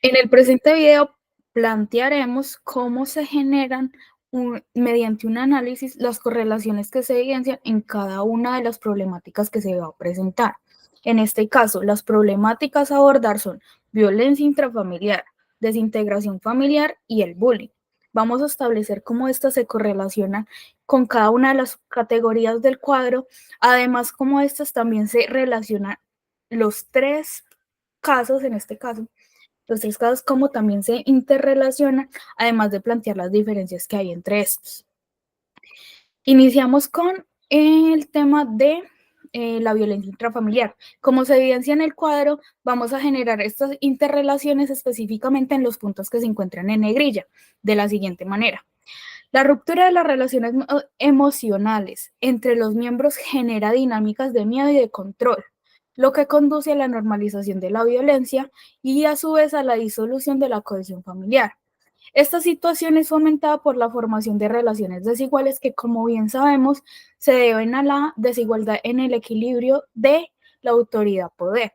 En el presente video plantearemos cómo se generan mediante un análisis las correlaciones que se evidencian en cada una de las problemáticas que se va a presentar. En este caso, las problemáticas a abordar son violencia intrafamiliar, desintegración familiar y el bullying. Vamos a establecer cómo estas se correlacionan con cada una de las categorías del cuadro, además cómo estas también se relacionan los tres casos, en este caso, los tres casos, cómo también se interrelacionan, además de plantear las diferencias que hay entre estos. Iniciamos con el tema de la violencia intrafamiliar. Como se evidencia en el cuadro, vamos a generar estas interrelaciones específicamente en los puntos que se encuentran en negrilla, de la siguiente manera. La ruptura de las relaciones emocionales entre los miembros genera dinámicas de miedo y de control, lo que conduce a la normalización de la violencia y a su vez a la disolución de la cohesión familiar. Esta situación es fomentada por la formación de relaciones desiguales que, como bien sabemos, se deben a la desigualdad en el equilibrio de la autoridad-poder.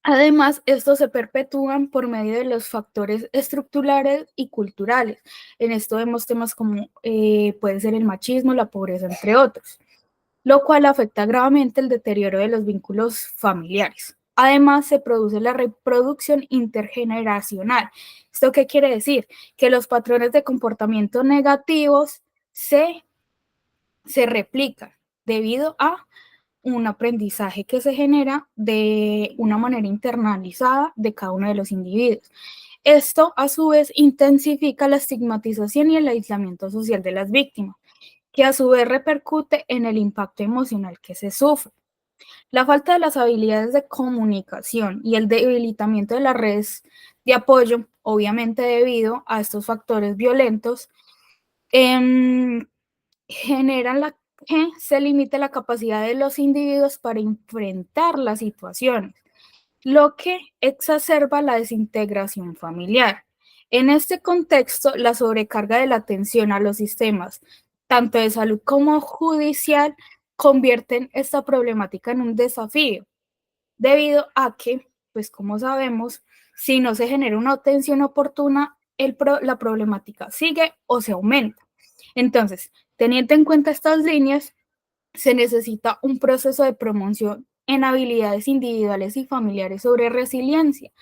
Además, estos se perpetúan por medio de los factores estructurales y culturales. En esto vemos temas como puede ser el machismo, la pobreza, entre otros, lo cual afecta gravemente el deterioro de los vínculos familiares. Además, se produce la reproducción intergeneracional. ¿Esto qué quiere decir? Que los patrones de comportamiento negativos se replican debido a un aprendizaje que se genera de una manera internalizada de cada uno de los individuos. Esto, a su vez, intensifica la estigmatización y el aislamiento social de las víctimas, que a su vez repercute en el impacto emocional que se sufre. La falta de las habilidades de comunicación y el debilitamiento de las redes de apoyo, obviamente debido a estos factores violentos, generan que se limite la capacidad de los individuos para enfrentar las situaciones, lo que exacerba la desintegración familiar. En este contexto, la sobrecarga de la atención a los sistemas, tanto de salud como judicial, convierten esta problemática en un desafío, debido a que, pues como sabemos, si no se genera una atención oportuna, la problemática sigue o se aumenta. Entonces, teniendo en cuenta estas líneas, se necesita un proceso de promoción en habilidades individuales y familiares sobre resiliencia,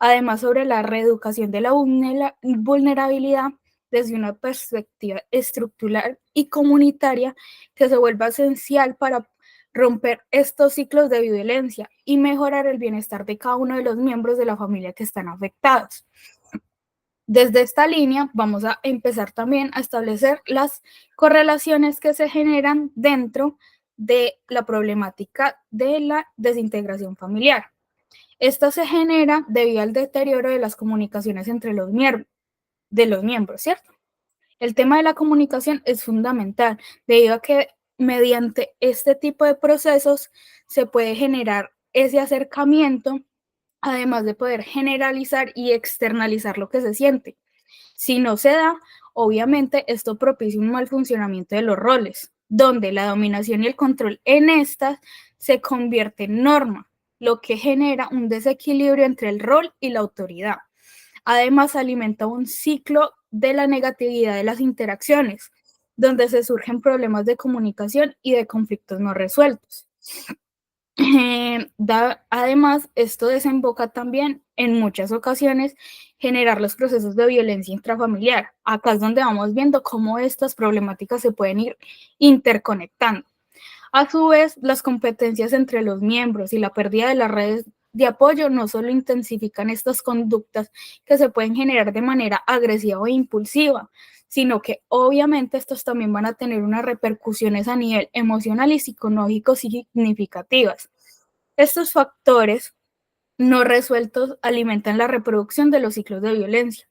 además sobre la reeducación de la vulnerabilidad desde una perspectiva estructural y comunitaria que se vuelva esencial para romper estos ciclos de violencia y mejorar el bienestar de cada uno de los miembros de la familia que están afectados. Desde esta línea vamos a empezar también a establecer las correlaciones que se generan dentro de la problemática de la desintegración familiar. Esta se genera debido al deterioro de las comunicaciones entre los miembros, ¿cierto? El tema de la comunicación es fundamental debido a que mediante este tipo de procesos se puede generar ese acercamiento, además de poder generalizar y externalizar lo que se siente. Si no se da, obviamente esto propicia un mal funcionamiento de los roles, donde la dominación y el control en estas se convierte en norma, lo que genera un desequilibrio entre el rol y la autoridad. Además, alimenta un ciclo de la negatividad de las interacciones, donde se surgen problemas de comunicación y de conflictos no resueltos. Además, esto desemboca también en muchas ocasiones generar los procesos de violencia intrafamiliar. Acá es donde vamos viendo cómo estas problemáticas se pueden ir interconectando. A su vez, las competencias entre los miembros y la pérdida de las redes de apoyo no solo intensifican estas conductas que se pueden generar de manera agresiva o impulsiva, sino que obviamente estos también van a tener unas repercusiones a nivel emocional y psicológico significativas. Estos factores no resueltos alimentan la reproducción de los ciclos de violencia,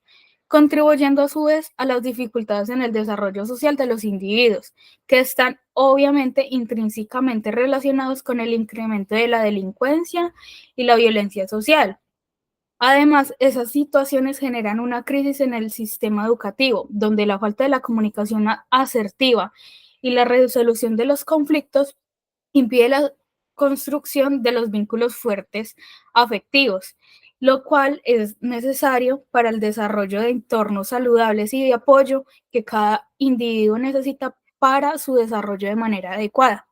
contribuyendo a su vez a las dificultades en el desarrollo social de los individuos, que están obviamente intrínsecamente relacionados con el incremento de la delincuencia y la violencia social. Además, esas situaciones generan una crisis en el sistema educativo, donde la falta de la comunicación asertiva y la resolución de los conflictos impide la construcción de los vínculos fuertes afectivos, lo cual es necesario para el desarrollo de entornos saludables y de apoyo que cada individuo necesita para su desarrollo de manera adecuada.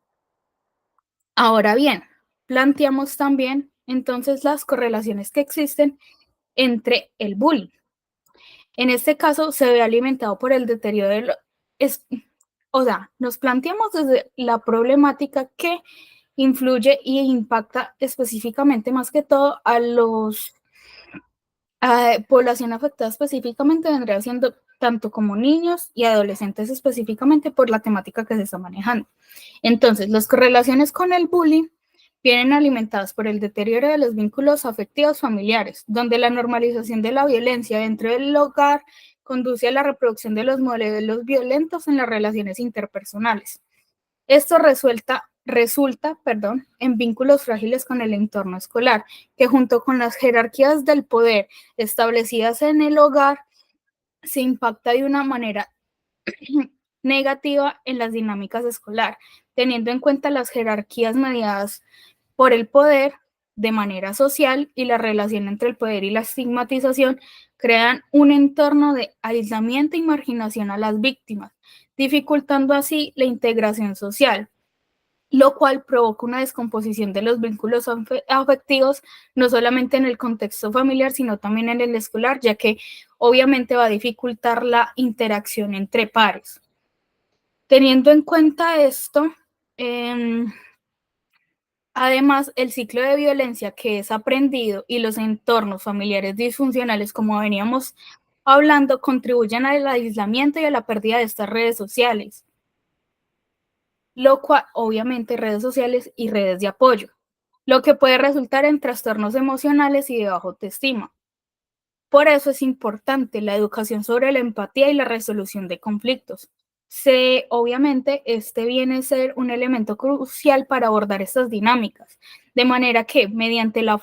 Ahora bien, planteamos también entonces las correlaciones que existen entre el bullying. En este caso se ve alimentado por el deterioro de o sea, nos planteamos desde la problemática que influye y impacta específicamente más que todo a los población afectada específicamente vendría siendo tanto como niños y adolescentes específicamente por la temática que se está manejando. Entonces, las correlaciones con el bullying vienen alimentadas por el deterioro de los vínculos afectivos familiares, donde la normalización de la violencia dentro del hogar conduce a la reproducción de los modelos violentos en las relaciones interpersonales. Esto resulta en vínculos frágiles con el entorno escolar, que junto con las jerarquías del poder establecidas en el hogar, se impacta de una manera negativa en las dinámicas escolar, teniendo en cuenta las jerarquías mediadas por el poder de manera social y la relación entre el poder y la estigmatización crean un entorno de aislamiento y marginación a las víctimas, dificultando así la integración social, lo cual provoca una descomposición de los vínculos afectivos, no solamente en el contexto familiar, sino también en el escolar, ya que obviamente va a dificultar la interacción entre pares. Teniendo en cuenta esto, además, el ciclo de violencia que es aprendido y los entornos familiares disfuncionales, como veníamos hablando, contribuyen al aislamiento y a la pérdida de estas redes sociales, lo cual, obviamente, redes sociales y redes de apoyo, lo que puede resultar en trastornos emocionales y de baja autoestima. Por eso es importante la educación sobre la empatía y la resolución de conflictos. Obviamente, este viene a ser un elemento crucial para abordar estas dinámicas, de manera que mediante la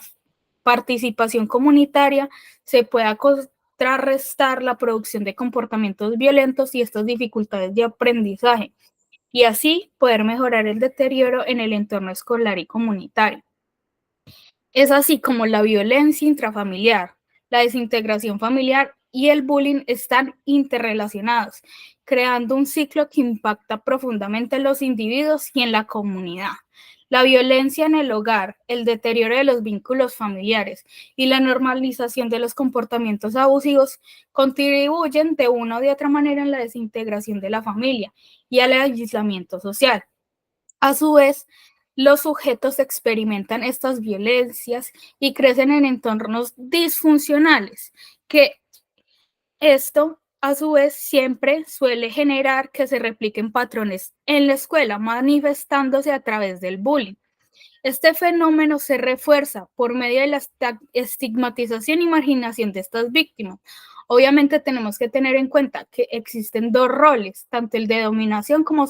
participación comunitaria se pueda contrarrestar la producción de comportamientos violentos y estas dificultades de aprendizaje, y así poder mejorar el deterioro en el entorno escolar y comunitario. Es así como la violencia intrafamiliar, la desintegración familiar y el bullying están interrelacionados, creando un ciclo que impacta profundamente en los individuos y en la comunidad. La violencia en el hogar, el deterioro de los vínculos familiares y la normalización de los comportamientos abusivos contribuyen de una u de otra manera en la desintegración de la familia y al aislamiento social. A su vez, los sujetos experimentan estas violencias y crecen en entornos disfuncionales, que esto a su vez siempre suele generar que se repliquen patrones en la escuela, manifestándose a través del bullying. Este fenómeno se refuerza por medio de la estigmatización y marginación de estas víctimas. Obviamente tenemos que tener en cuenta que existen dos roles, tanto el de dominación como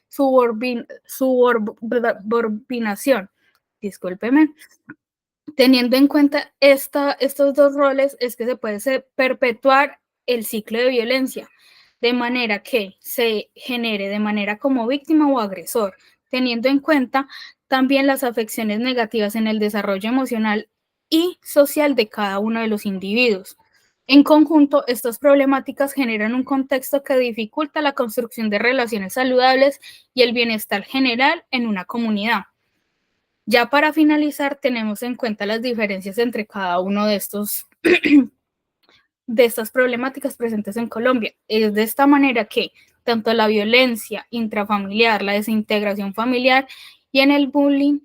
subordinación. Discúlpeme. Teniendo en cuenta estos dos roles es que se puede perpetuar el ciclo de violencia, de manera que se genere de manera como víctima o agresor, teniendo en cuenta también las afecciones negativas en el desarrollo emocional y social de cada uno de los individuos. En conjunto, estas problemáticas generan un contexto que dificulta la construcción de relaciones saludables y el bienestar general en una comunidad. Ya para finalizar, tenemos en cuenta las diferencias entre cada uno de estas problemáticas presentes en Colombia. Es de esta manera que tanto la violencia intrafamiliar, la desintegración familiar y en el bullying,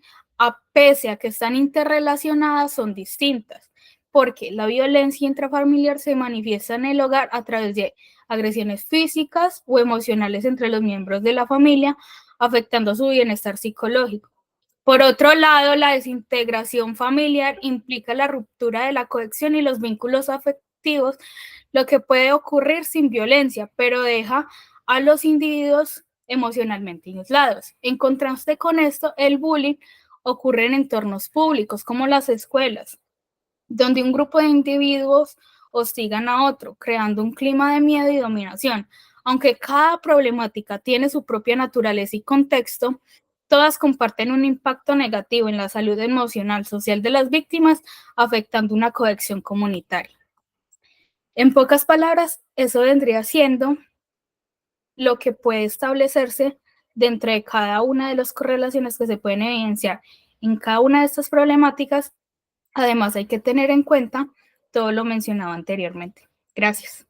pese a que están interrelacionadas, son distintas, porque la violencia intrafamiliar se manifiesta en el hogar a través de agresiones físicas o emocionales entre los miembros de la familia, afectando su bienestar psicológico. Por otro lado, la desintegración familiar implica la ruptura de la cohesión y los vínculos afectivos, lo que puede ocurrir sin violencia, pero deja a los individuos emocionalmente aislados. En contraste con esto, el bullying ocurre en entornos públicos como las escuelas, donde un grupo de individuos hostigan a otro, creando un clima de miedo y dominación. Aunque cada problemática tiene su propia naturaleza y contexto, Todas comparten un impacto negativo en la salud emocional social de las víctimas, afectando una cohesión comunitaria. En pocas palabras, eso vendría siendo lo que puede establecerse dentro de cada una de las correlaciones que se pueden evidenciar en cada una de estas problemáticas. Además, hay que tener en cuenta todo lo mencionado anteriormente. Gracias.